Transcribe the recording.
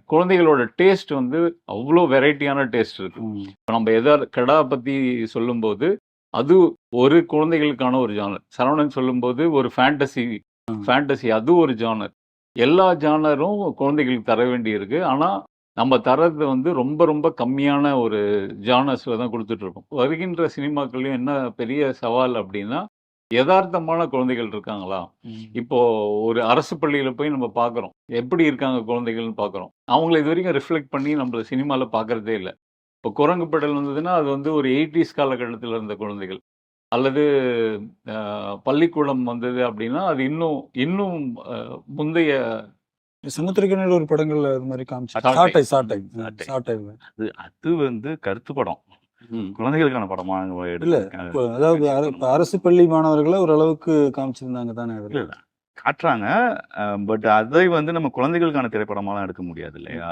குழந்தைகளோட டேஸ்ட் வந்து அவ்வளோ வெரைட்டியான டேஸ்ட் இருக்கு. இப்போ நம்ம எதாவது கடா பற்றி சொல்லும்போது அது ஒரு குழந்தைகளுக்கான ஒரு ஜானர். சரவணன் சொல்லும்போது ஒரு ஃபேண்டசி அது ஒரு ஜானர். எல்லா ஜானரும் குழந்தைகளுக்கு தர வேண்டி இருக்கு. ஆனால் நம்ம தரது வந்து ரொம்ப ரொம்ப கம்மியான ஒரு ஜானர்ஸில் தான் கொடுத்துட்ருக்கோம். வருகின்ற சினிமாக்கள்லையும் என்ன பெரிய சவால் அப்படின்னா, யதார்த்தமான குழந்தைகள் இருக்காங்களா? இப்போ ஒரு அரசு பள்ளியில போய் நம்ம பார்க்குறோம். எப்படி இருக்காங்க குழந்தைகள்னு பார்க்குறோம். அவங்கள இதுவரைக்கும் ரிஃப்ளெக்ட் பண்ணி நம்ம சினிமால பார்க்குறதே இல்ல. இப்போ குரங்கு படல் வந்ததுன்னா, அது வந்து ஒரு 80ஸ் காலகட்டத்தில இருந்த குழந்தைகள். அல்லது அ பள்ளிக்கூடம் வந்தது அப்படின்னா, அது இன்னும் இன்னும் அ முந்தைய சமுத்திரக்கனியில் ஒரு படங்கள்ல இது மாதிரி சாட்டை. சாட்டை. அது வந்து கருத்து படம். குழந்தைகளுக்கான படமா இல்ல அதாவது அரசு பள்ளி மாணவர்களை ஓரளவுக்கு காமிச்சிருந்தாங்க தானே அதுல. இல்ல காட்டுறாங்க. பட் அதை வந்து நம்ம குழந்தைகளுக்கான திரைப்படமாலாம் எடுக்க முடியாது இல்லையா?